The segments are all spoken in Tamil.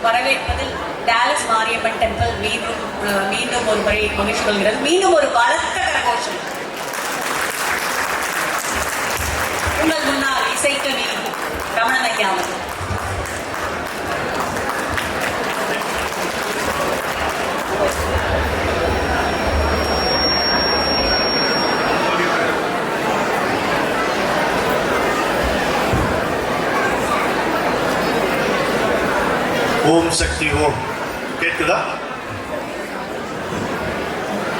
வரவேற்பதில் டாலஸ் மாரியம்மன் டெம்பிள் மீண்டும் ஒரு முறை மகிழ்ச்சி கொள்கிறது. மீண்டும் ஒரு பலத்த கரகோஷம். உங்கள் முன்னால் இசைக்கவி ரமணன் ஐயா அவர்கள். ஓம் சக்தி ஓம். கேட்குதா?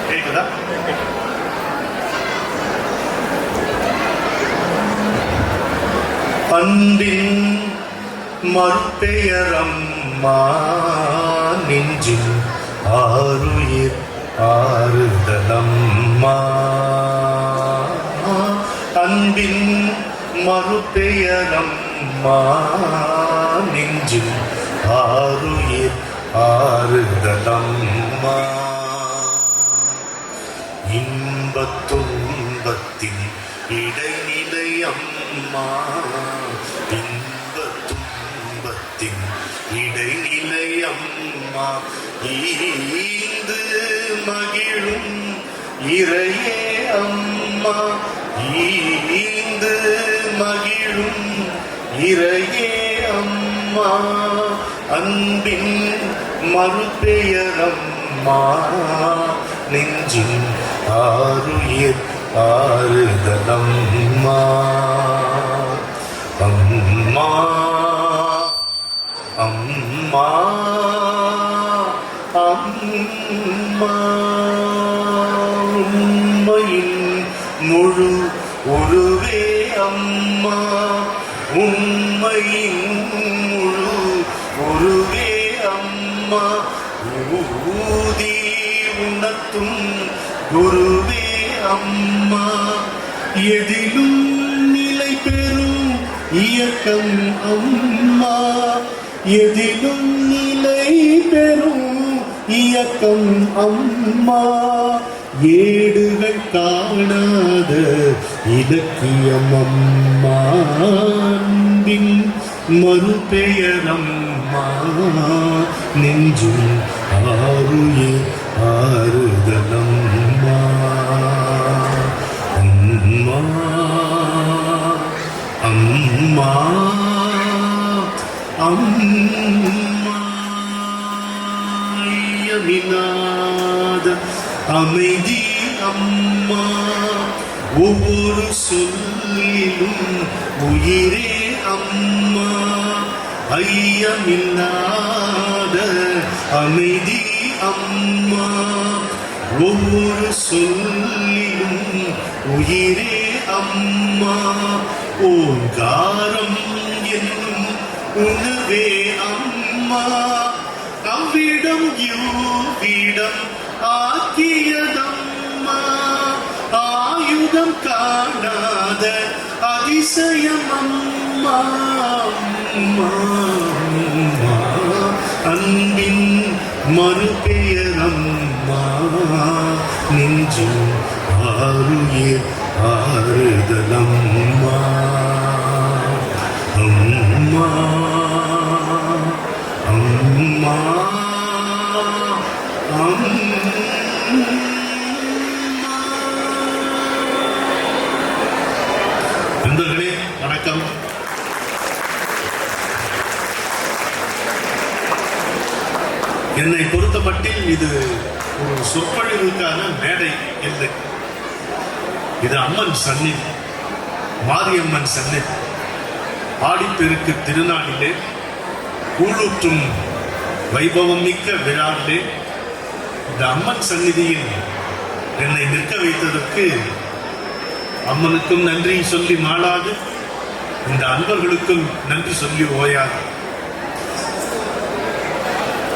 கேட்குதா? அன்பின் மறுபெயரம்மா நெஞ்சின் ஆருயிர் ஆறுதலம்மா. அன்பின் மறுபெயரம்மா நெஞ்சின் ஆருயிர் ஆறுதலம்மா. இன்பத் துன்பத்தின் இடைநிலையம்மா. இன்பத் துன்பத்தின் இடைநிலையம்மா. ஈந்து மகிழும் இறையே அம்மா. ஈந்து மகிழும் இறையே அம்மா. அன்பின் மறுபெயரம்மா நெஞ்சின் ஆருயிர் ஆறுதலம்மா. அம்மா அம்மா அம்மா. உண்மையின் முழு உருவே அம்மா. உண்மையின் முழு உருவே அம்மா. ஊதி உணர்த்தும் குருவே அம்மா. எதிலும் நிலை பெறும் இயக்கம் அம்மா. எதிலும் நிலை பெறும் இயக்கம் அம்மா. ஏடுகள் காணாத இலக்கியம் அம்மா. அன்பின் மறுபெயரம்மா நெஞ்சும் ஆருயிர் ஆறுதலம்மா. அம்மா அம்மா அம்மா. ஐயமில்லாத அமைதி அம்மா. ஒவ்வொரு சொல்லிலும் உயிரே அம்மா. ஐயமில்லாத அமைதி அம்மா. ஒவ்வொரு சொல்லிலும் உயிரே அம்மா. ஓங்காரம் என்னும் உணவே அம்மா. அவ்விடம் யூவிடம் ஆக்கியதம்மா. ஆயுதம் காணாத அதிசயம் அம்மா. அன்பின் மறுபெயரம்மா நெஞ்சின் ஆருயிர் ஆறுதலம்மா. அம்மா அம்மா நண்பர்களே வணக்கம். என்னை பொறுத்தமட்டில் இது ஒரு சொற்பொழிவுக்கான மேடை இல்லை. இது அம்மன் சந்நிதி, மாரியம்மன் சந்நிதி. ஆடிப்பெருக்கு திருநாளிலே கூழூற்றும் வைபவம் மிக்க விழாவிலே இந்த அம்மன் சந்நிதியில் என்னை நிற்க வைத்ததற்கு அம்மனுக்கும் நன்றி சொல்லி மாளாது, இந்த அன்பர்களுக்கும் நன்றி சொல்லி ஓயாது.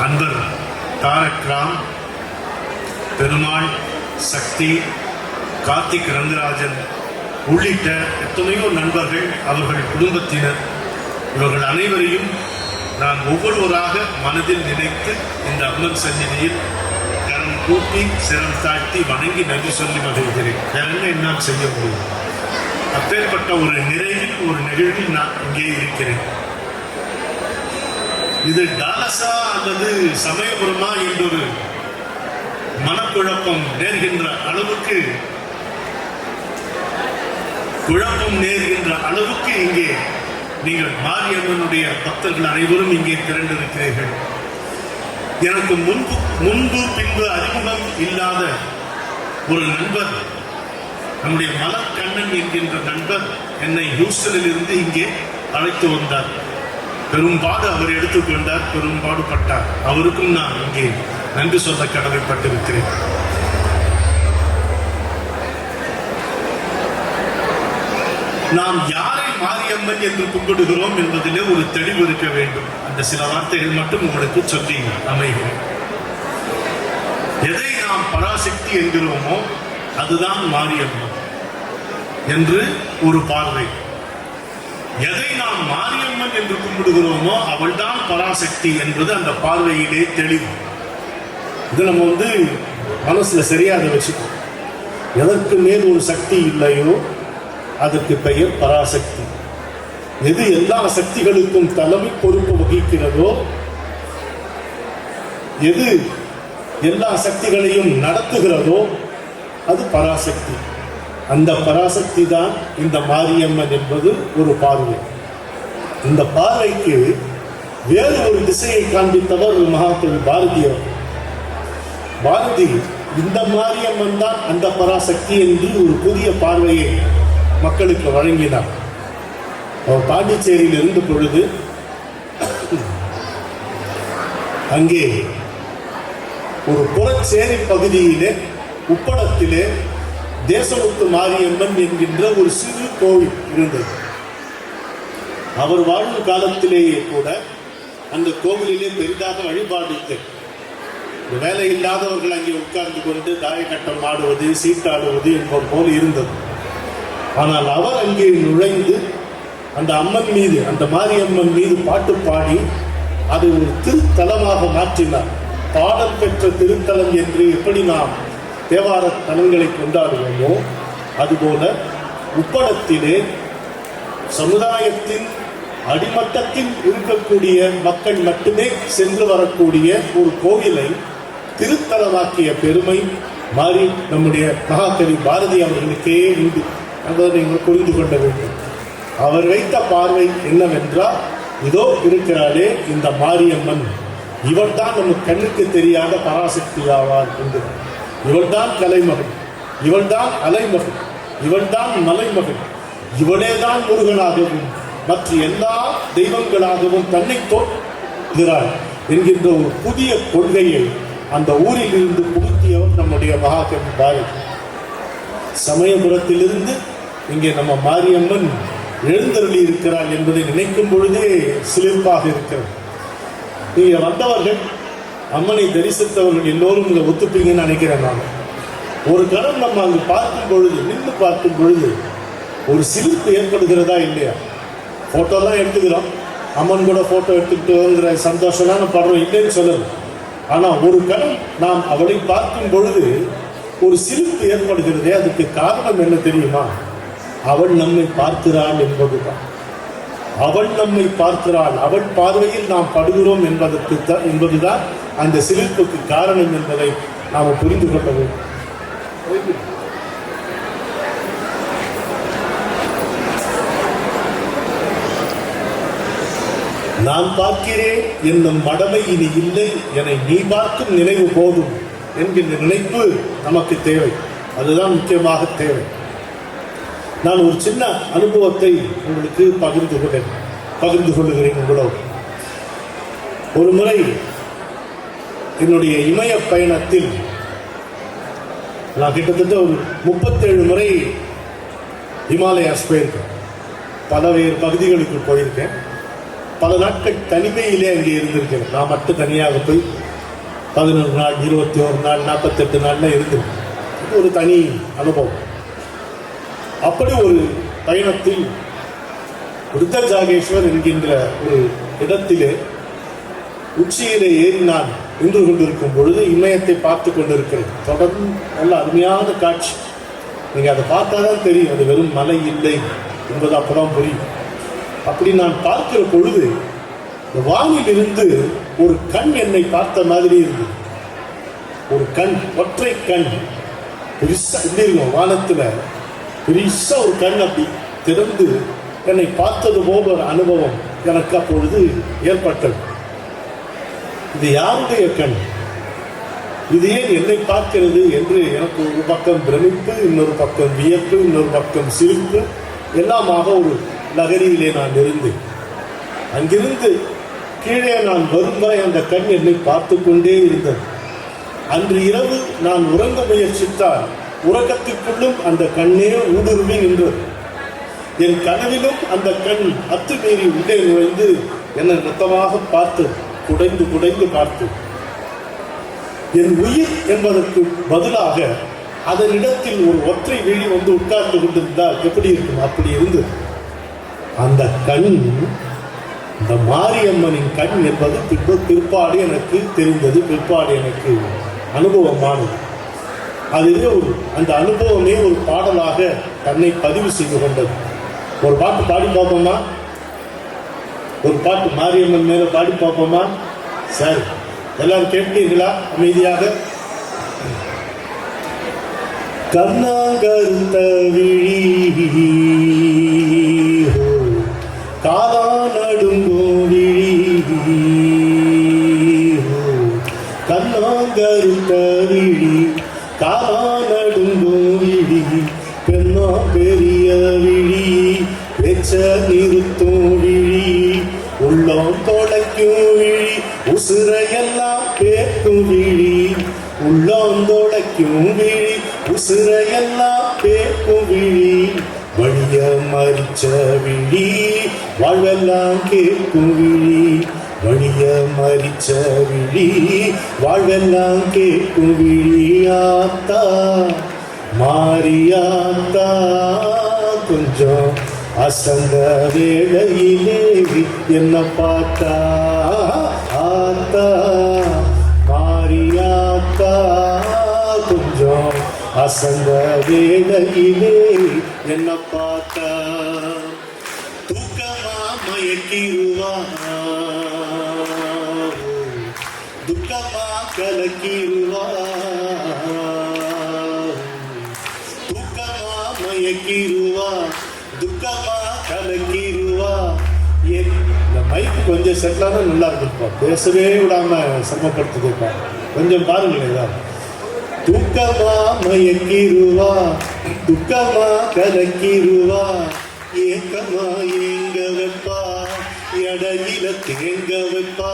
அன்பர் தாரக் ராம், பெருமாள், சக்தி, கார்த்திக் ரங்கராஜன் உள்ளிட்ட எத்தனையோ நண்பர்கள், அவர்கள் குடும்பத்தினர், இவர்கள் அனைவரையும் நான் ஒவ்வொருவராக மனதில் நினைத்து இந்த அம்மன் சந்நிதியில் கரம் கூப்பி சிரம் தாழ்த்தி வணங்கி நன்றி சொல்லி மகிழ்கிறேன். வேற என்ன என்னால் செய்ய முடியும்? அப்பேற்பட்ட ஒரு நிறைவில் ஒரு நிகழ்வில் நான் இங்கே இருக்கிறேன். இது டாலஸா அல்லது சமயபுரமா என்றொரு மனக்குழப்பம் நேர்கின்ற அளவுக்கு இங்கே நீங்கள் மாரியம்மனுடைய பக்தர்கள் அனைவரும் இங்கே திரண்டிருக்கிறீர்கள். எனக்கு முன்பு பின்பு அறிமுகம் இல்லாத ஒரு நண்பர், நம்முடைய மலர்கண்ணன் என்கின்ற நண்பர் என்னை ஹியூஸ்டனில் இருந்து இங்கே அழைத்து வந்தார். பெரும்பாடு அவர் எடுத்துக்கொண்டார், பெரும்பாடுபட்டார். அவருக்கும் நான் இங்கே நன்றி சொல்ல கடமைப்பட்டிருக்கிறேன். நாம் யாரை மாரியம்மன் என்று கும்பிடுகிறோம் என்பதிலே ஒரு தெளிவு இருக்க வேண்டும். அந்த சில வார்த்தைகள் மட்டும் உங்களுக்கு சொல்லி அமைகிறேன். எதை நாம் பராசக்தி என்கிறோமோ அதுதான் மாரியம்மன் என்று ஒரு பார்வை. எதை நாம் மாரியம்மன் என்று கும்பிடுகிறோமோ அவள்தான் பராசக்தி என்பது அந்த பார்வையிலே தெளிவு. இது நம்ம மனசுல சரியாக வச்சுக்கணும். எதற்கு மேல் ஒரு சக்தி இல்லையோ அதற்கு பெயர் பராசக்தி. எது எல்லா சக்திகளுக்கும் தலைமை பொறுப்பு வகிக்கிறதோ, எது எல்லா சக்திகளையும் நடத்துகிறதோ அது பராசக்தி. அந்த பராசக்தி தான் இந்த மாரியம்மன் என்பது ஒரு பார்வை. இந்த பார்வைக்கு வேறு ஒரு திசையை காண்பித்தவர் மகாகவி பாரதியார். பாரதி இந்த மாரியம்மன் தான் அந்த பராசக்தி என்று ஒரு புதிய பார்வையை மக்களுக்கு வழங்கினார். அவர் பாண்டிச்சேரியில் இருந்த பொழுது அங்கே ஒரு புறச்சேரி பகுதியிலே உப்படத்திலே தேசமுத்து மாரியம்மன் என்கின்ற ஒரு சிறு கோவில் இருந்தது. அவர் வாழும் காலத்திலேயே கூட அந்த கோவிலிலே பெரிதாக வழிபாடு இல்லை. வேலை இல்லாதவர்கள் அங்கே உட்கார்ந்து கொண்டு தாயக்கட்டம் ஆடுவது, சீட்டாடுவது என்பது போல் இருந்தது. ஆனால் அவர் அங்கே நுழைந்து அந்த அம்மன் மீது, அந்த மாரியம்மன் மீது பாட்டு பாடி அதை ஒரு திருத்தலமாக மாற்றினார். பாடல் பெற்ற திருத்தலம் என்று எப்படி நாம் தேவார தலங்களை கொண்டாடுவோமோ அதுபோல உப்படத்திலே சமுதாயத்தின் அடிமட்டத்தில் இருக்கக்கூடிய மக்கள் மட்டுமே சென்று வரக்கூடிய ஒரு கோவிலை திருத்தலமாக்கிய பெருமை மாறி நம்முடைய மகாகவி பாரதி அவர்களுக்கே உண்டு. அதை நீங்கள் புரிந்து கொள்ள வேண்டும். அவர் வைத்த பார்வை என்னவென்றால், இதோ இருக்கிறாளே இந்த மாரியம்மன், இவள் தான் நம்ம கண்ணுக்கு தெரியாத பராசக்தி ஆவார் என்று. இவள் தான் கலைமகள், இவள் தான் அலைமகள், இவள் தான் மலைமகள், இவளே தான் முருகனாகவும் மற்ற எல்லா தெய்வங்களாகவும் தன்னை தோற்றுகிறாள் என்கின்ற ஒரு புதிய கொள்கையை அந்த ஊரில் இருந்து புகுத்தியவர் நம்முடைய மகாகவி பாரதி. சமயபுரத்திலிருந்து இங்கே நம்ம மாரியம்மன் எழுந்தருளி இருக்கிறாள் என்பதை நினைக்கும் பொழுதே சிலிர்ப்பாக இருக்கிறது. இங்கே வந்தவர்கள், அம்மனை தரிசித்தவர்கள் எல்லோரும் இங்கே ஒத்துப்பீங்கன்னு நினைக்கிறேன். நான் ஒரு கணம் நம்ம அங்கு பார்க்கும் பொழுது, நின்று பார்க்கும் பொழுது ஒரு சிலிர்ப்பு ஏற்படுகிறதா இல்லையா? ஃபோட்டோலாம் எடுத்துக்கிறோம், அம்மன் கூட ஃபோட்டோ எடுத்துக்கிட்டுங்கிற சந்தோஷம் தான் படுறோம், இல்லைன்னு சொல்லணும். ஆனால் ஒரு கணம் நாம் அவளை பார்க்கும் பொழுது ஒரு சிரிப்பு ஏற்படுகிறதே, அதுக்கு காரணம் என்ன தெரியுமா? அவள் நம்மை பார்க்கிறாள் என்பதுதான். அவள் நம்மை பார்க்கிறாள், அவள் பார்வையில் நாம் படுகிறோம் என்பதுதான் அந்த சிரிப்புக்கு காரணம் என்பதை நாம் புரிந்து கொள்ள வேண்டும். நான் பார்க்கிறேன் என்னும் மடமை இனி இல்லை, என்னை நீ பார்க்கும் நினைவு போதும் என்கின்ற நினைப்பு நமக்கு தேவை. அதுதான் முக்கியமாக தேவை. நான் ஒரு சின்ன அனுபவத்தை உங்களுக்கு பகிர்ந்து கொள்ளுகிறேன் உங்களோடு. ஒரு முறை என்னுடைய இமய பயணத்தில் நான் கிட்டத்தட்ட ஒரு 37 முறை ஹிமாலயாஸ் போயிருக்கேன். பல்வேறு பகுதிகளுக்கு போயிருக்கேன். பல நாட்கள் தனிமையிலே அங்கே இருந்திருக்கேன். நான் மட்டும் தனியாக போய் 11 நாள், 21 நாள், 48 நாள்லாம் இருந்திருக்கேன். இது ஒரு தனி அனுபவம். அப்படி ஒரு பயணத்தில் ருத்ரஜாகேஸ்வர் என்கின்ற ஒரு இடத்திலே உச்சியிலே ஏறி நான் நின்று கொண்டிருக்கும் பொழுது இமயத்தை பார்த்து கொண்டிருக்கிறேன். தொடர்ந்து நல்ல அருமையான காட்சி. நீங்க அதை பார்த்தாதான் தெரியும் அது வெறும் மலை இல்லை என்பது அப்பதான் புரியும். அப்படி நான் பார்க்கிற பொழுது இந்த வானில் இருந்து ஒரு கண் என்னை பார்த்த மாதிரி இருந்தது. ஒரு கண், ஒற்றை கண், பெருசா எப்படி இருக்கும் வானத்துல பெருசா ஒரு கண் அப்படி திறந்து என்னை பார்த்தது போல ஒரு அனுபவம் எனக்கு அப்பொழுது ஏற்பட்டது. இது யாருடைய கண், இது ஏன் என்னை பார்க்கிறது என்று எனக்கு ஒரு பக்கம் பிரமிப்பு, இன்னொரு பக்கம் வியப்பு, இன்னொரு பக்கம் சிரிப்பு, எல்லாமாக ஒரு நகரியிலே நான் இருந்தேன். அங்கிருந்து கீழே நான் வரும் வரை அந்த கண் என்னை பார்த்து கொண்டே இருந்தது. அன்று இரவு நான் உறங்க முயற்சித்தால் உறக்கத்திற்குள்ளும் அந்த கண்ணே ஊடுருவி நின்றது. என் கனவிலும் அந்த கண் அத்துமீறி உள்ளே நுழைந்து என்னை மொத்தமாக பார்த்தது, குடைந்து குடைந்து பார்த்தது. என் உயிர் என்பதற்கு பதிலாக அதனிடத்தில் ஒரு ஒற்றை விழி வந்து உட்கார்ந்து கொண்டிருந்தால் எப்படி இருக்கும், அப்படி இருந்தது. அந்த கண், இந்த மாரியம்மனின் கண் என்பது பிற்பாடு எனக்கு தெரிந்தது, பிற்பாடு எனக்கு அனுபவமானது. அதுவே அந்த அனுபவமே ஒரு பாடலாக தன்னை பதிவு செய்து கொண்டது. ஒரு பாட்டு பாடி பார்ப்போமா? ஒரு பாட்டு மாரியம்மன் மேல பாடி பார்ப்போமா? சரி, எல்லாரும் கேட்பீர்களா அமைதியாக? கண்ணாகருத்த விழி காலா நடுங்கோ விழி, கண்ணாகருத்த விழி காலா நடுங்கோ விழி, பெண்ணா பெரிய விழி பேச்ச நிறுத்தும் விழி, உள்ளம் தொலைக்கும் விழி உசுரையெல்லாம் பேக்கும் விழி, உள்ளம் தொலைக்கும் விழி உசுரையெல்லாம் பேக்கும் விழி, வழிய மறிச்ச விழி வாழ்வெல்லாம் கேட்கும் விழி, வழிய மறிச்ச விழி வாழ்வெல்லாம் கேட்கும் விழி. ஆத்தா மாரியாத்தா கொஞ்சம் அசந்த வேளையிலே என்ன பார்த்தா, ஆத்தா மாரியாத்தா கொஞ்சம் அசந்த வேளையிலே என்ன பார்த்தா, தூக்கமா மயக்கிருவா துக்கமா கலக்கிருவா, தூக்கமா மயக்கிருவா துக்கமா கலக்கிருவா. இந்த மைக்கு கொஞ்சம் செட்டிலானா நல்லா இருக்குப்பா, பேசவே விடாம சிரமப்படுத்துதுப்பா, கொஞ்சம் பாருங்களேன் ஏதாவது. தூக்கமா மயக்கிருவா துக்கமா கலக்கிருவா, ஏக்கமா ஏங்க வைப்பா இடையில தேங்க வைப்பா,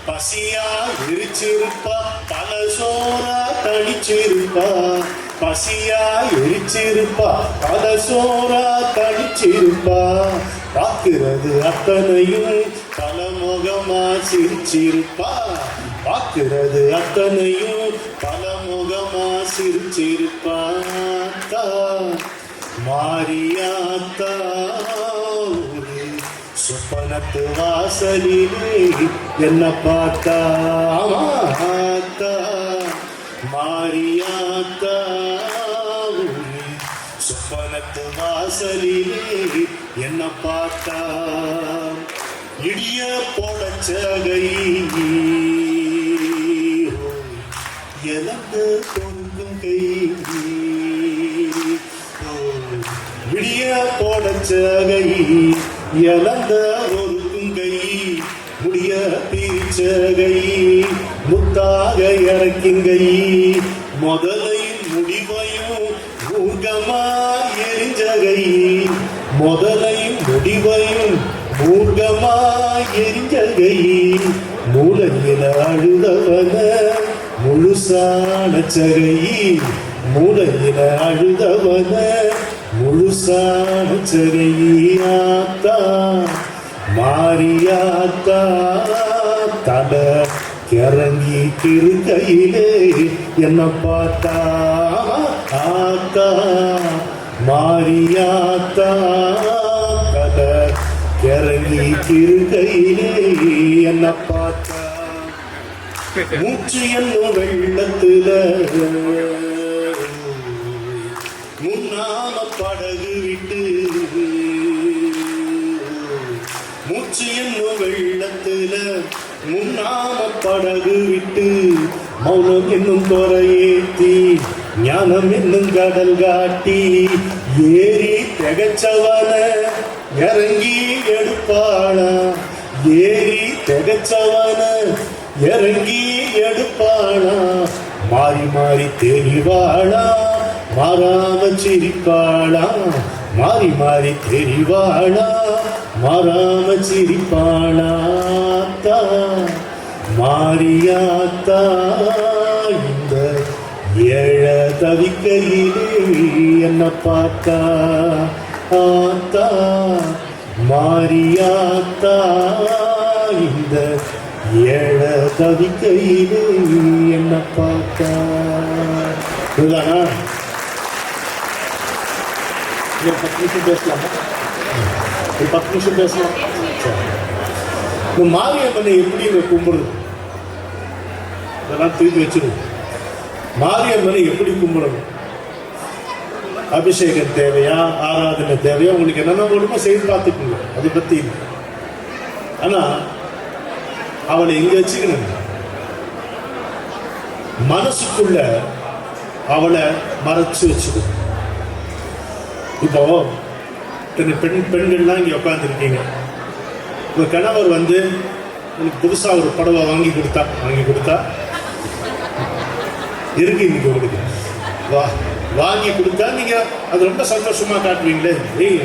பசியா எரிச்சிருப்பா பல சோறா தடிச்சிருப்பா, பசியா எரிச்சிருப்பா பல சோறா தடிச்சிருப்பா, பார்க்கிறது அத்தனையும் பலமுகமா சிரிச்சிருப்பா, பார்க்கிறது அத்தனையும் பலமுகமா சிரிச்சிருப்பா. மாரியாத்தா சொப்பனத்து வாசலிலே என்ன பார்த்தா, மாரியாத்தா சொப்பனத்து வாசலிலே என்ன பார்த்தா, இடிய போடச்சகை எனக்கு பொறுக்கும் கை, விடிய போடச்சகை இழந்த ஒருக்கும் கை, முடிய பீச்சகை முத்தாக இறக்கிங்கை, முதலையும் முடிவையும் மூர்க்கமா எரிஞ்சகை, முதலையும் முடிவையும் மூர்க்கமா எரிஞ்சகை, மூலையில அழுதவன முழுசான சகை, மூலையில அழுதவன முழுசான சகை. ஆத்தா மாரியாத்தா தட கிறங்கி கிருக்கையிலே என்ன பார்த்தா, ஆத்தா மாரியாத்தா தட கிறங்கி கிருக்கையிலே என்ன பார்த்தா. மூச்சு என்னும் வெள்ளத்துல முன்னாம படகு விட்டு, மூச்சு என்னும் வெள்ளத்துல முன்னாம படகு விட்டு, மௌனம் என்னும் தொரையேத்தி ஞானம் என்னும் கடல் காட்டி, ஏறி திகச்சவன இறங்கி எடுப்பாளா, ஏறி திகச்சவன இறங்கி எடுப்பாளா, மாறி மாறி தெரிவாளா மாறாம சிரிப்பாளா, மாறி மாறி தெரிவாளா மாறாம சிரிப்பாளா, மாரியாத்தா இந்த ஏழ தவிக்கையிலே என்ன பார்த்தா, ஆத்தா மாரியாத்தா இந்த ஏழ தவிக்கையிலே என்ன பார்த்தா. இதுதானா? 10 நிமிஷம் பேசலாமா? 10 நிமிஷம் பேசலாம். இந்த மாரியம்மனை எப்படி இங்க கும்பிடுறது? இதெல்லாம் தூக்கி வச்சிருவோம். மாரியம்மனை எப்படி கும்பிடணும்? அபிஷேகம் தேவையா, ஆராதனை தேவையா, உங்களுக்கு என்னென்ன வேணுமோ செய்து பார்த்துக்கோங்க, அதை பத்தி. ஆனா அவளை எங்க வச்சுக்கணும்? மனசுக்குள்ள அவளை மறைச்சு வச்சுக்கணும். இப்போ பெண்கள்லாம் இங்க உட்கார்ந்து இருக்கீங்க. உங்க கணவர் வந்து எனக்கு புதுசா ஒரு புடவை வாங்கி கொடுத்தா இருக்கு இன்னைக்கு உங்களுக்கு வாங்கி கொடுத்தா நீங்க அது ரொம்ப சந்தோஷமா காட்டுவீங்களே, ஏய்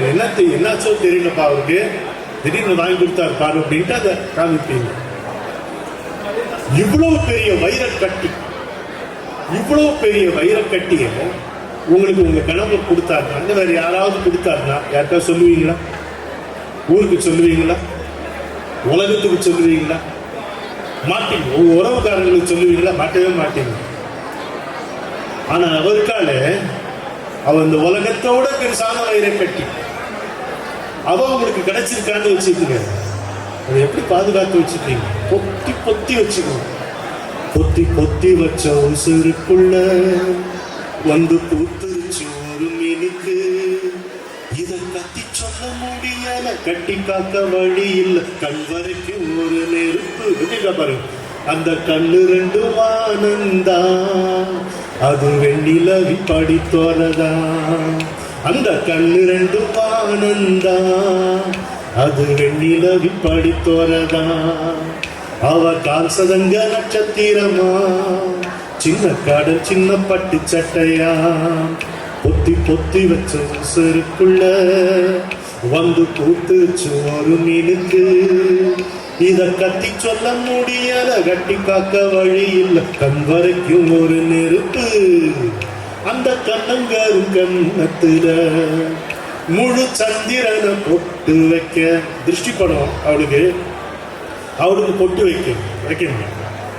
என்னாச்சோ தெரியலப்பா அவருக்கு, திடீர்னு வாங்கி கொடுத்தாரு பாரு அப்படின்ட்டு அதை காமிப்பீங்க. இவ்வளவு பெரிய வைரக்கட்டி, இவ்வளவு பெரிய வைரக்கட்டிய உங்களுக்கு உங்க கணவர் கொடுத்தாருன்னா, வேற யாராவது கொடுத்தாருன்னா யாருக்கா சொல்லுவீங்களா? ஊருக்கு சொல்லுவீங்களா? உலகத்துக்கு சொல்லுவீங்களா? மாட்டீங்க. உங்க உறவுக்காரங்களுக்கு சொல்லுவீங்களா? மாட்டவே மாட்டீங்க. ஆனா அவருக்கால அவ இந்த உலகத்தோட பெருசான வைரக்கட்டி அவ உங்களுக்கு கிடைச்சிருக்கான்னு வச்சுக்கோங்க. அதை எப்படி பாதுகாத்து வச்சுக்கீங்க? பொத்தி பொத்தி வச்சுக்கணும். பொத்தி பொத்தி வச்ச உசுருக்குள்ள வந்து பூத்துருச்சு ஒரு மினுக்கு, இத கத்தி சொல்ல முடியல, கட்டி காக்க வழி இல்ல, கண் வரைக்கும் ஒரு நெருப்பு பாருங்க. அந்த கண்ணு ரெண்டு வானந்தா அது வெண்ணிலவி படித்தோரதா, அந்த கண்ணு ரெண்டு வானந்தா அது வெண்ணிலவி படித்தோரதா, அவ கால்சதங்க நட்சத்திரமா, சின்ன கடல் சின்ன பட்டு சட்டையா, பொத்தி பொத்தி வச்ச உசுருக்குள்ள வந்து பூத்துச்சு ஒரு மீனுக்கு, இத கத்தி சொல்ல முடியல, கட்டி காக்க வழி இல்ல, கண் வரைக்கும் ஒரு நெருப்பு, அந்த கண்ணங்காரும் கண்ணத்துல முழு சந்திரனை பொட்டு வைக்க. திருஷ்டி படம் அவளுக்கு பொட்டு வைக்கணும்.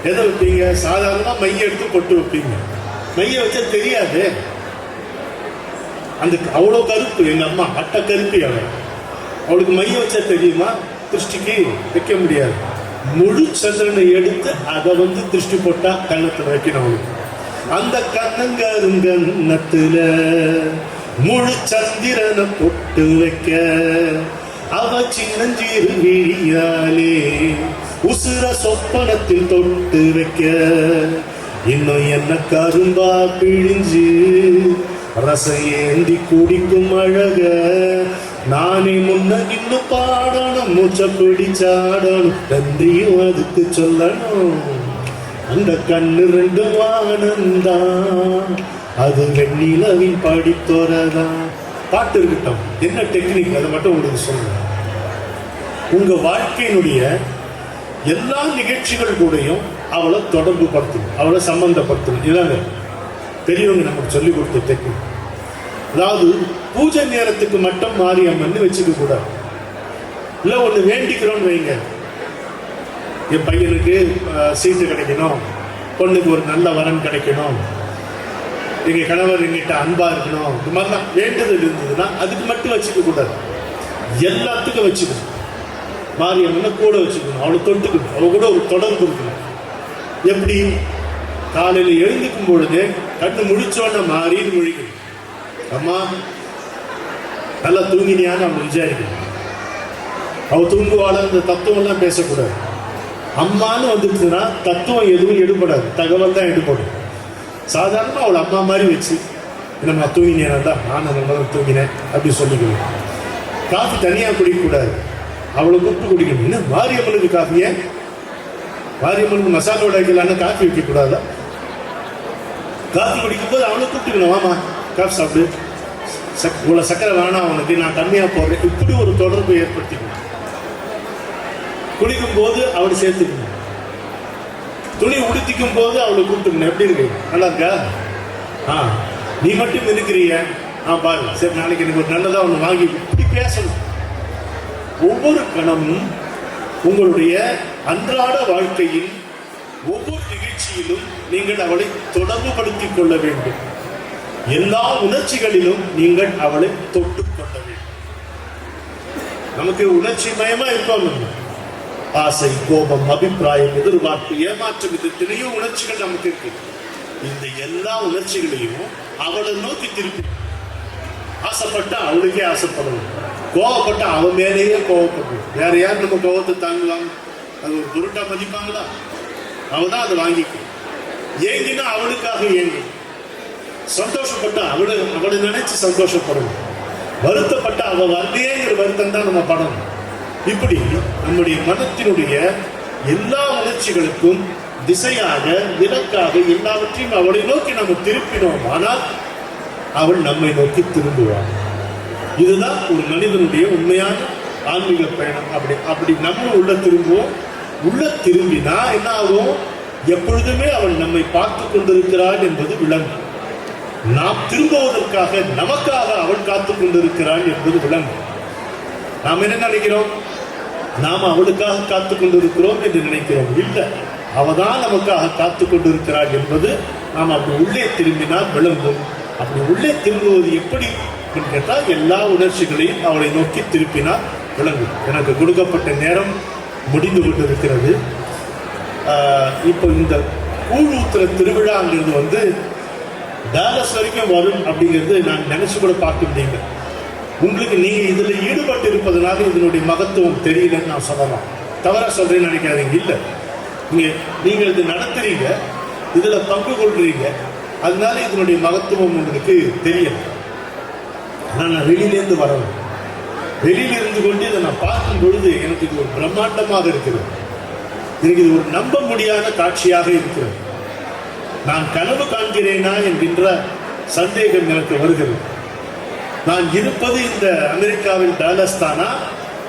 எதை வைப்பீங்க? சாதாரணமா மைய எடுத்து பொட்டு வைப்பீங்க. மைய வச்சா தெரியாது. அந்த அவ்வளோ கருப்பு, எங்க அம்மா அட்ட கருப்பி அவளுக்கு மைய வச்சா தெரியுமா? திருஷ்டிக்கு வைக்க முடியாது. முழு சந்திரனை எடுத்து அதை வந்து திருஷ்டி போட்டா கண்ணத்துல வைக்கணும் அவளுக்கு. அந்த கண்ணங்காரும் கண்ணத்துல முழு சந்திரனை பொட்டு வைக்க, அவ சின்னஞ்சீரு விழியாலே உசுர சொப்பனத்தில் தொட்டு வைக்க, இன்னும் என்ன கரும்பா பிழிஞ்சு ரசம் ஏந்தி குடிக்கும் அழக, நானே முன்ன இன்னும் பாடணும், மூச்ச பிடிச்சாடணும், நன்றியும் அதுக்கு சொல்லணும். அந்த கண்ணு ரெண்டு வானந்தா அது வெண்ணிலவின் படித்தோரதா. பாட்டு இருக்கட்டும், என்ன டெக்னிக் அதை மட்டும் உங்களுக்கு சொல்லுங்க. உங்க வாழ்க்கையினுடைய எல்லா நிகழ்ச்சிகள் கூடயும் அவளை தொடர்பு படுத்தணும், அவளை சம்பந்தப்படுத்தணும். இதாங்க பெரியவங்க நமக்கு சொல்லிக் கொடுத்த டெக்னிக். அதாவது பூஜை நேரத்துக்கு மட்டும் மாரியம்மன் வச்சுக்க கூடாது. இல்லை ஒன்று வேண்டிக்கிறோன்னு வைங்க, என் பையனுக்கு சீட்டு கிடைக்கணும், பொண்ணுக்கு ஒரு நல்ல வரன் கிடைக்கணும், எங்க கணவர் எங்கிட்ட அன்பா இருக்கணும், இந்த மாதிரிலாம் வேண்டுதல் இருந்ததுன்னா அதுக்கு மட்டும் வச்சுக்க கூடாது, எல்லாத்துக்கும் வச்சுக்கணும். மாரியம்மனை கூட வச்சுக்கணும், அவளை தொட்டுக்கணும், அவ கூட ஒரு தொடர்பு இருக்கணும். எப்படி? காலையில எழுந்துக்கும் பொழுது கண்ணு முடிச்சோன்ன மாறின்னு முழிக்கணும். அம்மா நல்லா தூங்கினியான்னு அவங்க விசாரிக்கணும். அவ தூங்குவாள இந்த தத்துவம் எல்லாம் பேசக்கூடாது. அம்மான்னு வந்துட்டுன்னா தத்துவம் எதுவும் எடுபடாது, தகவல் தான் எடுபடும். சாதாரணமாக அவளை அம்மா மாதிரி வச்சு நம்ம தூங்கினேன் தான், நான் நல்லா தூங்கினேன் அப்படி சொல்லிக்கணும். காஃபி தனியாக குடிக்கக்கூடாது, அவளை கூப்பிட்டு குடிக்கணும். என்ன மாரியம்மனுக்கு காஃபியே? மாரியம்மனுக்கு மசாலா உடைக்கலான்னு காஃபி வைக்கக்கூடாதா? காஃபி குடிக்கும் போது அவளை கூப்பிட்டுக்கணும், வாமா காஃபி சாப்பிடு, இவ்வளோ சக்கரை வேணாம் அவனுக்கு, நான் கம்மியாக போடுறேன். இப்படி ஒரு தொடர்பு ஏற்படுத்திக்கணும். குளிக்கும் போது அவளை சேர்த்துக்கணும். துணி உடுத்திக்கும் போது அவளை கூப்பிட்டுக்கணும். எப்படி இருக்கு, நல்லா இருக்கா? நீ மட்டும் இருக்கிறிய, பாரு, சரி நாளைக்கு எனக்கு ஒரு நல்லதா ஒன்று வாங்கி, இப்படி பேசணும். ஒவ்வொரு கணமும் உங்களுடைய அன்றாட வாழ்க்கையில் ஒவ்வொரு நிகழ்ச்சியிலும் நீங்கள் அவளை தொடர்புபடுத்திக் கொள்ள வேண்டும். எல்லா உணர்ச்சிகளிலும் நீங்கள் அவளை தொட்டுக் கொள்ள வேண்டும். நமக்கு உணர்ச்சி மயமா இருப்போம். நம்ம ஆசை, கோபம், அபிப்பிராயம், எதிர்பார்ப்பு, ஏமாற்றம், இது எத்தனையோ உணர்ச்சிகள் நமக்கு இருக்கு. இந்த எல்லா உணர்ச்சிகளையும் அவளை நோக்கி திருப்பி. ஆசைப்பட்டா அவளுக்கே ஆசைப்படணும், கோவப்பட்டா அவன் மேலேயே கோவப்படணும். வேற யார் நம்ம கோவத்தை தாங்குவாங்க? அது ஒரு பொருட்டா மதிப்பாங்களா? அவதான் அதை வாங்கிக்கும். ஏங்கினா அவளுக்காக ஏங்கு. சந்தோஷப்பட்டா அவளை நினைச்சு சந்தோஷப்படணும். வருத்தப்பட்டா அவ வரலையேங்கிற வருத்தம் தான் நம்ம படணும். இப்படி நம்முடைய மனத்தினுடைய எல்லா உணர்ச்சிகளுக்கும் திசையாக, இலக்காக எல்லாவற்றையும் அவளை நோக்கி நம்ம திருப்பினோம். ஆனால் அவள் நம்மை நோக்கி திரும்புவாள். இதுதான் ஒரு மனிதனுடைய உண்மையான ஆன்மீக பயணம். அப்படி நம்ம உள்ள திரும்புவோம். உள்ள திரும்பினா என்ன ஆகும்? எப்பொழுதுமே அவள் நம்மை பார்த்து கொண்டிருக்கிறாள் என்பது விளங்கும். நாம் திரும்புவதற்காக நமக்காக அவள் காத்து கொண்டிருக்கிறாள் என்பது விளங்கும். நாம் என்ன நினைக்கிறோம்? நாம் அவளுக்காக காத்து கொண்டிருக்கிறோம் என்று நினைக்கிறோம். இல்லை, அவதான் நமக்காக காத்து கொண்டிருக்கிறாள் என்பது நாம் அப்படி உள்ளே திரும்பினால் விளங்கும். அப்படி உள்ளே திரும்புவது எப்படி கேட்டால், எல்லா உணர்ச்சிகளையும் அவளை நோக்கி திருப்பினால் விளங்கும். எனக்கு கொடுக்கப்பட்ட நேரம் முடிந்து கொண்டிருக்கிறது. இப்போ இந்த கூழ் ஊத்துற திருவிழாங்கிறது டாலஸ் வரைக்கும் வரும் அப்படிங்கிறது நான் நினைச்சு கூட பார்க்க முடியல. உங்களுக்கு நீங்க இதுல ஈடுபட்டு இருப்பதனால இதனுடைய மகத்துவம் தெரியலன்னு நான் சொல்லலாம். தவறா சொல்றேன்னு நினைக்காதீங்க. இல்லை, நீங்க இது நடத்துறீங்க, இதுல பங்கு கொள்றீங்க, அதனால இதனுடைய மகத்துவம் உங்களுக்கு தெரியல. நான் வெளியிலேருந்து வரணும். வெளியில இருந்து கொண்டு இதை நான் பார்க்கும் பொழுது எனக்கு இது ஒரு பிரம்மாண்டமாக இருக்கிறது. எனக்கு இது ஒரு நம்ப முடியாத காட்சியாக இருக்கிறது. நான் கனவு காண்கிறேனா என்கின்ற சந்தேகம் எனக்கு வருகிறது. நான் இருப்பது இந்த அமெரிக்காவில் டாலஸ் தானா,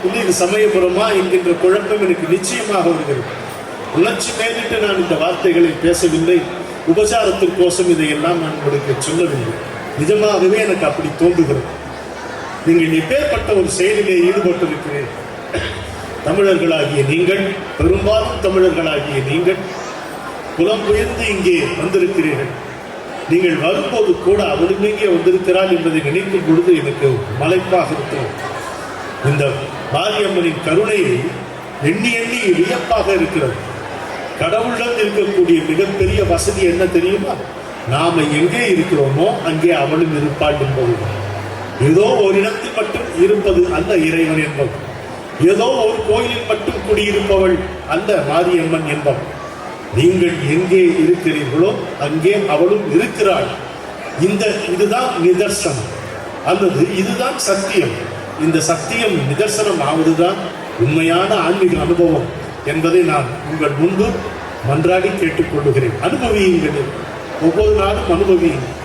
இன்னைக்கு சமயபுரமா என்கின்ற குழப்பம் எனக்கு நிச்சயமாக வருகிறது. உணர்ச்சி மேலிட்டு நான் இந்த வார்த்தைகளை பேசவில்லை, உபசாரத்திற்கோசம் இதையெல்லாம் நான் உங்களுக்கு சொல்லவில்லை. நிஜமாகவே எனக்கு அப்படி தோன்றுகிறது. நீங்கள் எப்பேற்பட்ட ஒரு செயலிலே ஈடுபட்டிருக்கிறேன். தமிழர்களாகிய நீங்கள், பெரும்பாலும் தமிழர்களாகிய நீங்கள் புலம்பெயர்ந்து இங்கே வந்திருக்கிறீர்கள். நீங்கள் வரும்போது கூட அவளும் இங்கே வந்திருக்கிறாள் என்பதை நினைக்கும் பொழுது எனக்கு மலைப்பாக இருக்கிறது. இந்த மாரியம்மனின் கருணையை எண்ணி எண்ணி வியப்பாக இருக்கிறது. கடவுளிடம் இருக்கக்கூடிய மிகப்பெரிய வசதி என்ன தெரியுமா? நாம எங்கே இருக்கிறோமோ அங்கே அவளும் இருப்பாள் என்பது. ஏதோ ஒரு இடத்தில் மட்டும் இருப்பது அல்ல இறைவன் என்பது. ஏதோ ஒரு கோயிலில் மட்டும் குடியிருப்பவள் அல்ல மாரியம்மன் என்பவள். நீங்கள் எங்கே இருக்கிறீர்களோ அங்கே அவளும் இருக்கிறாள். இதுதான் நிதர்சனம், அல்லது இதுதான் சத்தியம். இந்த சத்தியம் நிதர்சனம் ஆவதுதான் உண்மையான ஆன்மீக அனுபவம் என்பதை நான் உங்கள் முன்பு மன்றாடி கேட்டுக்கொள்ளுகிறேன். அனுபவியுங்கள், ஒவ்வொரு நாளும் அனுபவியுங்கள்.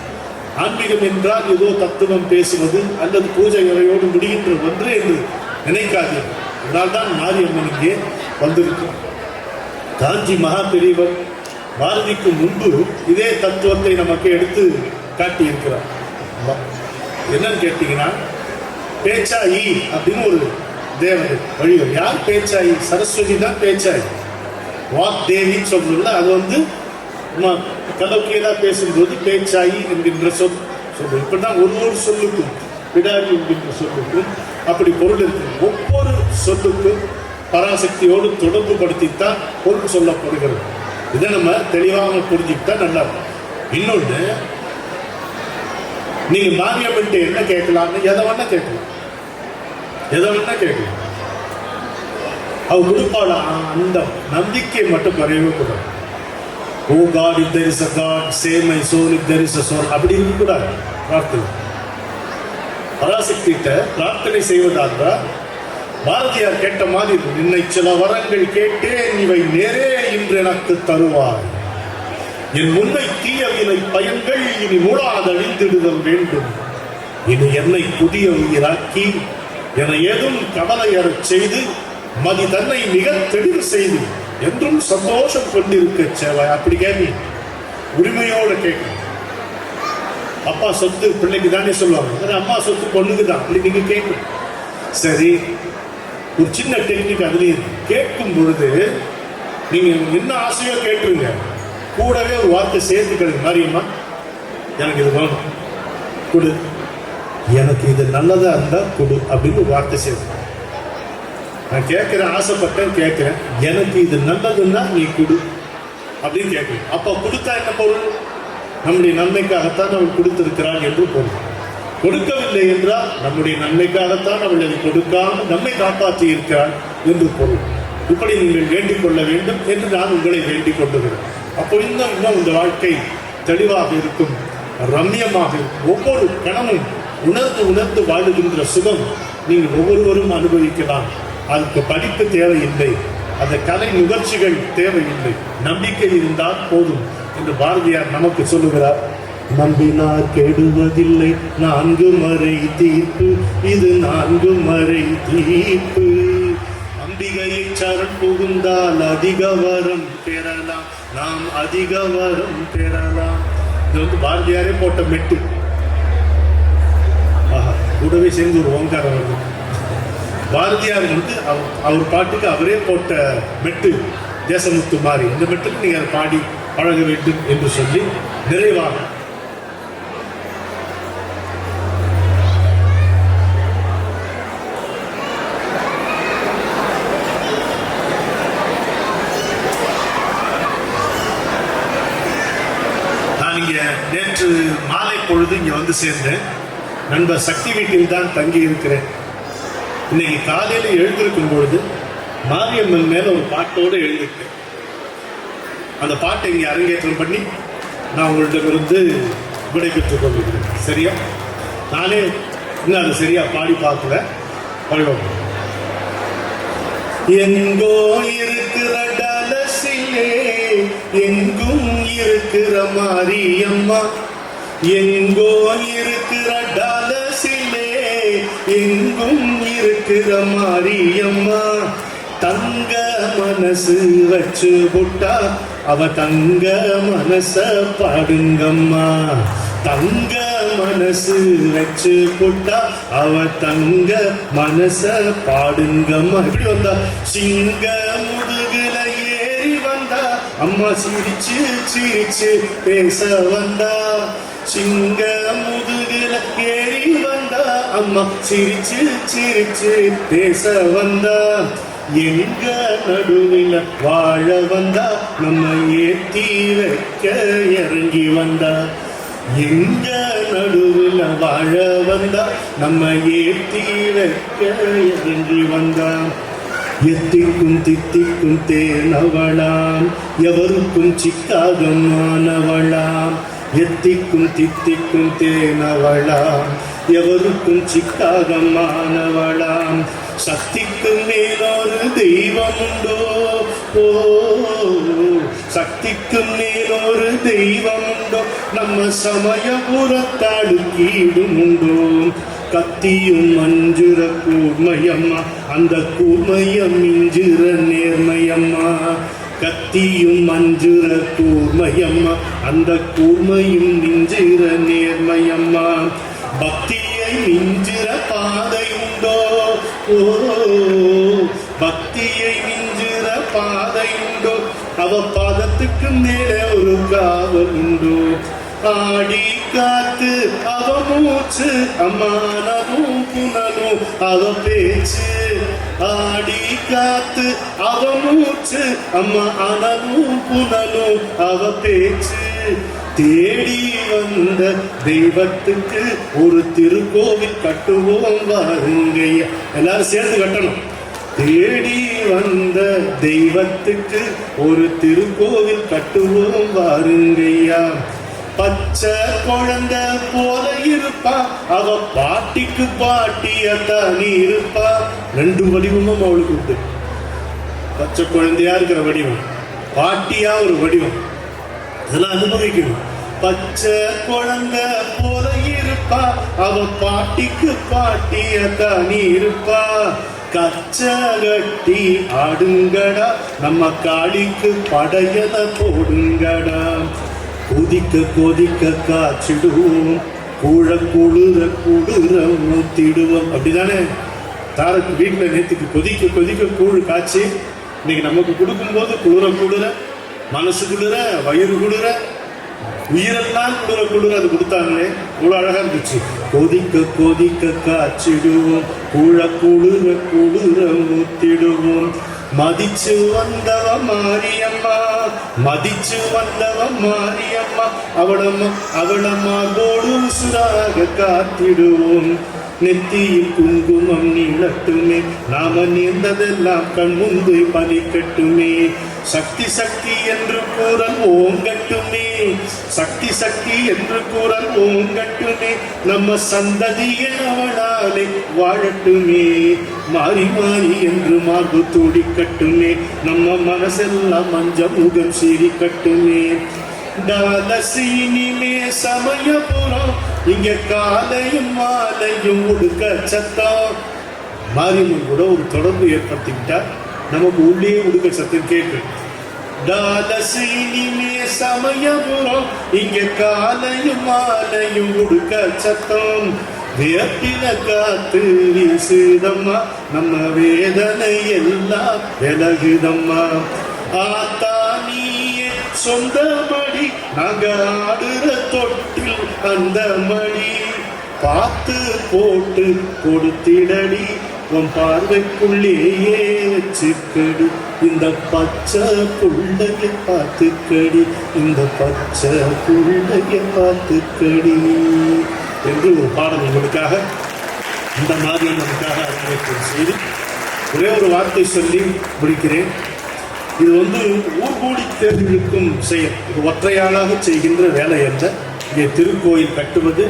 ஆன்மீகம் என்றால் ஏதோ தத்துவம் பேசுவது அல்லது பூஜை அறையோடு முடிகின்ற ஒன்று என்று நினைக்காதீர்கள். அதனால்தான் மாரியம்மன் இங்கே வந்திருக்கிறோம். காஞ்சி மகா பெரியவர் பாரதிக்கு முன்பு இதே தத்துவத்தை நமக்கு எடுத்து காட்டியிருக்கிறார். என்னன்னு கேட்டீங்கன்னா, பேச்சாயி அப்படின்னு ஒரு தேவதை வழிவர். யார் பேச்சாயி? சரஸ்வதி தான் பேச்சாயி. வாக் தேவின்னு சொல்றதுல அது கலோக்கியலா பேசும்போது பேச்சாயி என்கின்ற சொல்லும். இப்படிதான் ஒரு சொல்லுக்கும், பிடாரி என்கின்ற சொல்லுக்கும் அப்படி பொருள் இருக்கு. ஒவ்வொரு சொல்லுக்கும் பராசக்தியோடு தொடர்பு படுத்தித்தான் பொருள் சொல்லப்படுகிறது. இதை நம்ம தெளிவாக புரிஞ்சுக்கிட்டா நல்லா இருக்கும். இன்னொன்று, நீங்க மாரியம்மன் என்ன கேட்கலாம்னு எதை வேணா கேட்கலாம், எதை வேணா கேட்கலாம். அவ கொடுப்பாள அந்த நம்பிக்கை மட்டும் குறையவே கூடாது. O God, if there is a God, save my soul, if there is a soul, அப்படி இருக்கக்கூடாது. பிரார்த்தனை பராசக்திட்ட பிரார்த்தனை செய்வதாக பாரதியார் கேட்ட மாதிரி இருக்கும். இன்னை சில வரங்கள் கேட்டேன், இவை நேரே இன்று எனக்கு தருவாய். என் முன்னை தீயவினை பயன்கள் இனி மூடாதழிந்திடுதல் வேண்டும். இனி என்னை புதிய உயிராக்கி என ஏதும் கவலையறச் செய்து மதி தன்னை மிக தெளிவு செய்து என்றும் சந்தோஷம் கொண்டிருக்க சேவை. அப்படி கேள்வி உரிமையோடு கேட்கணும். அப்பா சொத்து பிள்ளைக்கு தானே சொல்லுவாங்க, அம்மா சொத்து பொண்ணுக்கு தான், அப்படி நீங்க கேட்கணும். சரி, ஒரு சின்ன டெக்னிக் அதுலயும் கேட்கும் பொழுது நீங்க என்ன ஆசையோ கேட்டுருங்க, கூடவே ஒரு வார்த்தை சேர்த்துக்கிறது. மாரியம்மா, எனக்கு இது வேணும், கொடு, எனக்கு இது நல்லதா இருந்தா கொடு அப்படின்னு ஒரு வார்த்தை சேர்த்து. நான் கேட்கிறேன், ஆசைப்பட்டேன், கேட்கிறேன், எனக்கு இது நல்லதுன்னா நீ கொடு அப்படின்னு கேட்கணும். அப்ப கொடுத்தா என்ன பொருள்? நம்முடைய நன்மைக்காகத்தான் அவள் கொடுத்திருக்கிறாள் என்று பொருள். கொடுக்கவில்லை என்றால் நம்முடைய நன்மைக்காகத்தான் அவள் அதை கொடுக்காமல் நம்மை காப்பாற்றி இருக்கிறாள் என்று பொருள். இப்படி நீங்கள் வேண்டிக் கொள்ள வேண்டும் என்று நான் உங்களை வேண்டிக் கொண்டுகிறேன். அப்போ இன்னும் இந்த வாழ்க்கை தெளிவாக இருக்கும், ரம்யமாக இருக்கும். ஒவ்வொரு கணமும் உணர்ந்து உணர்ந்து வாழுகின்ற சுகம் நீங்கள் ஒவ்வொருவரும் அனுபவிக்கலாம். அதுக்கு படிப்பு தேவையில்லை, அந்த கலை நிகழ்ச்சிகள் தேவையில்லை, நம்பிக்கை இருந்தால் போதும் என்று பாரதியார் நமக்கு சொல்லுகிறார். நம்பினார் கெடுவதில்லை, 4 மறை தீர்ப்பு, இது 4 மறை தீர்ப்பு. அம்பிகையை சரண் புகுந்தால் அதிக வரம் பெறலாம், நாம் அதிக வரம் பெறலாம். இது பாரதியாரே போட்ட மெட்டு. கூடவே சேர்ந்து ஒரு ஓங்காரம் வருது. பாரதியார் அவர் பாட்டுக்கு அவரே போட்ட மெட்டு தேசமுத்து மாதிரி. இந்த மெட்டுக்கு நீங்க அதை பாடி பழக வேண்டும் என்று சொல்லி நிறைவாக நான் இங்க நேற்று மாலை பொழுது இங்க வந்து சேர்ந்தேன். நண்பர் சக்தி வீட்டில் தான் தங்கி இருக்கிறேன். இன்னைக்கு காலையில எழுந்திருக்கும் பொழுது மாரியம்மன் மேல ஒரு பாட்டோடு எழுந்திருக்கேன். அந்த பாட்டை இங்கே அரங்கேற்றம் பண்ணி நான் உங்களிடமிருந்து விடைபெற்றுக் கொள்கிறேன். சரியா? நானே இன்னும் அதை சரியா பாடி பார்க்கல. பாடுவோம். எங்கோ இருக்கிற டலசிலே எங்கும் இருக்கிற மாரியம்மா, எங்கோ இருக்கிற டலசிலே எங்கும் இருக்கிற மாரியம்மா, தங்க மனசு வச்சு புட்டா அவ தங்க மனச பாடுங்கம்மா, தங்க மனசு வச்சு புட்டா அவ தங்க மனச பாடுங்கம்மா. இப்படி வந்தா சிங்க முதுகுல ஏறி வந்தா அம்மா சிரிச்சு சிரிச்சு பேச வந்தா, சிங்க முதுகுல ஏறி வந்தா அம்மா சிரிச்சு சிரிச்சு பேச வந்தா, எங்க நடுவில் வாழ வந்தா நம்ம ஏத்தி வைக்க இறங்கி வந்தா, எங்க நடுவில் வாழ வந்தா நம்ம ஏத்தி வைக்க இறங்கி வந்தா, எத்திக்கும் தித்திக்கும் தேனவளாம் எவருக்கும் சிக்காக மாணவளாம், எத்திக்கும் தித்திக்கும் தேனவளாம் எவருக்கும் சிக்காக மாணவளாம், சக்திக்கும் மேலொரு தெய்வம் உண்டோ, ஓ சக்திக்கும் மேலொரு தெய்வம் உண்டோ, நம்ம சமயபுரத்தாளுக்கு ஈடும் உண்டோ, கத்தியும் மஞ்சுர கூர்மையம்மா அந்த கூர்மையம் மிஞ்சுற நேர்மையம்மா, கத்தியும் மஞ்சுர கூர்மையம்மா அந்த கூர்மையும் மிஞ்சுற நேர்மையம்மா, பக்தியை மிஞ்சுற பாதை உண்டோ, ஓ பக்தியை மிஞ்சுற பாதை உண்டோ, அவ பாதத்துக்கு மேலே ஒரு காவல் உண்டோ, ஆடி காத்து அவ மூச்சு அம்மானதும் புனலும் அவ பேச்சு ஆடி காத்து அவ மூச்சு அம்மா ஆனதும் புனலும் அவ பேச்சு தேடி வந்த தெய்வத்துக்கு ஒரு திருக்கோவில் கட்டுவோம் வாருங்கய்யா. எல்லாரும் சேர்ந்து கட்டணும். தேடி வந்த தெய்வத்துக்கு ஒரு திருக்கோவில் கட்டுவோம் வாருங்கய்யா. பச்சை குழந்தை போல இருப்பா அவ பாட்டிக்கு பாட்டியத்தானி இருப்பா. 2 வடிவமும் அவளுக்கு உண்டு. பச்சை குழந்தையா இருக்கிற வடிவம், பாட்டியா ஒரு வடிவம், இதெல்லாம் அனுபவிக்கணும். பச்சை குழந்தை போல இருப்பா அவ பாட்டிக்கு பாட்டியத்தானி இருப்பா. கச்சகட்டி ஆடுங்கடா நம்ம காளிக்கு படையல போடுங்கடா. கொதிக்க கொதிக்க காய்ச்சிடுவோம் கூழ குளிர குளிர ஊத்திடுவோம். அப்படிதானே தாரக்கு வீட்டில் நேற்றுக்கு கொதிக்க கொதிக்க கூழ் காய்ச்சி இன்னைக்கு நமக்கு கொடுக்கும்போது குளிர குளிர மனசு குளிர வயிறு குளிர உயிரெல்லாம் குளிர குளிர அது கொடுத்தாங்களே, இவ்வளோ அழகா இருந்துச்சு. கொதிக்க கொதிக்க காய்ச்சிடுவோம் கூழ குளிர குளிர ஊத்திடுவோம். மதிச்சு வந்தவ மாரியம்மா மதிச்சு வந்தவ மாரியம்மா அவளம்மா கோடு உசுராக காத்திடுவோம். நெத்தியில் குங்குமம் நீளட்டுமே நாம நேர்ந்ததெல்லாம் கண் முன்பு பலிக்கட்டுமே. சக்தி சக்தி என்று கூறல் ஓங்கட்டுமே சக்தி சக்தி என்று கூறல் ஓங்கட்டுமே. நம்ம சந்ததியை அவளாலே வாழட்டுமே. மாறி மாறி என்று மார்பு துடிக்கட்டுமே. நம்ம மனசெல்லாம் மஞ்ச முகம் சிரிக்கட்டுமே. டாலசீனிமே சமயபுரம் இங்க காலையும் மாலையும் உடுக்க சத்தம். மாரியம்மன் கூட ஒரு தொடர்பு ஏற்படுத்திக்கிட்டா நமக்கு உள்ளே உடுக்க சத்தம் கேட்கும். டாலசீனிமே சமயபுரம் இங்க காலையும் மாலையும் உடுக்க சத்தம். வேப்பில காத்து வீசுதம்மா நம்ம வேதனை எல்லாம் விலகுதம்மா. ஆத்தா நீயே சொந்த மடி நாங்க ஆடுற தொட்டில் அந்த மடி பார்த்து போட்டு கொடுத்திடடி உன் பார்வைக்குள்ளேயே வச்சுக்கடி. இந்த பச்சை புள்ளைய பார்த்துக்கடி இந்த பச்சை புள்ளைய பார்த்துக்கடி என்று ஒரு பாடல் உங்களுக்காக இந்த மாதிரி நமக்காக அறிமுகம் செய்து ஒரே ஒரு வார்த்தை சொல்லி முடிக்கிறேன். இது ஊர் கூடி தேர்ந்தெடுக்கும் செயல். இது ஒற்றையாளாக செய்கின்ற வேலை அல்ல. இங்கே திருக்கோயில் கட்டுவது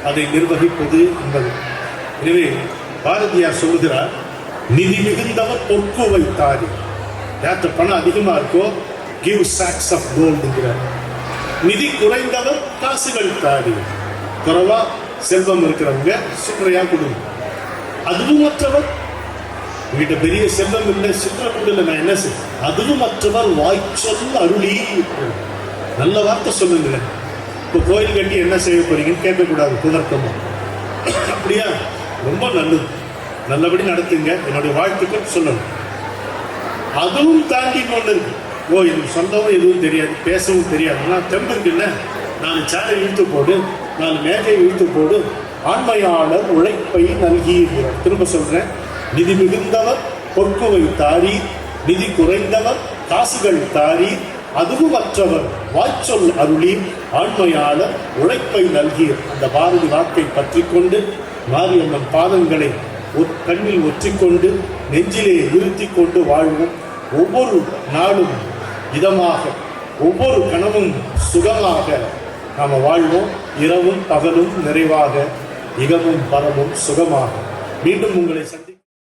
அதை நிர்வகிப்பது என்பது. எனவே பாரதியார் சொல்லுகிறார், நிதி மிகுந்தவர் பொற்கு வைத்தார். யார்கிட்ட பணம் அதிகமா இருக்கோ கிவ் சாக்ஸ் ஆஃப் கோல்டுங்கிறார். நிதி குறைந்தவர் காசுகள் தாடி. குறைவா செல்வம் இருக்கிறவங்க சில்லறையா கொடுங்க. அதுவும் மற்றவர் வீட்டை பெரிய செல்வம் இல்லை சில்லறை கொண்டு இல்லை நான் என்ன செய்ய. அதுவும் மற்றவர் வாய்ச்சொல் அருளி. நல்ல வார்த்தை சொல்லுங்களேன். இப்போ கோயில் கட்டி என்ன செய்ய போறீங்கன்னு கேட்கக்கூடாது குதர்க்கமா. அப்படியா? ரொம்ப நல்லது, நல்லபடி நடத்துங்க, என்னுடைய வாழ்த்துக்கள் சொல்லணும். அதுவும் தாண்டி ஒன்று இருக்கு. ஓ எனக்கு சொந்தமும் எதுவும் தெரியாது, பேசவும் தெரியாது, ஆனால் தெம்பு இருக்குல்ல, 4 சேரை இழுத்து போடு, 4 மேஜை இழுத்து போடு. ஆண்மையாளர் உழைப்பை நல்கியிருக்கிறார். திரும்ப சொல்றேன், நிதி மிகுந்தவர் பொற்குவை தாரி, நிதி குறைந்தவர் காசுகள் தாரி, அதுவும் மற்றவர் வாய்ச்சொல் அருளி, ஆண்மையாளர் உழைப்பை நல்கிய அந்த பாரதி வாக்கை பற்றி கொண்டு மாரியம்மன் பாதங்களை கண்ணில் ஒற்றிக்கொண்டு நெஞ்சிலே நிறுத்தி கொண்டு வாழ்வோம். ஒவ்வொரு நாளும் இதமாக, ஒவ்வொரு கணமும் சுகமாக நாம் வாழ்வோம். இரவும் பகலும் நிறைவாக, இகமும் பரமும் சுகமாக. மீண்டும் உங்களை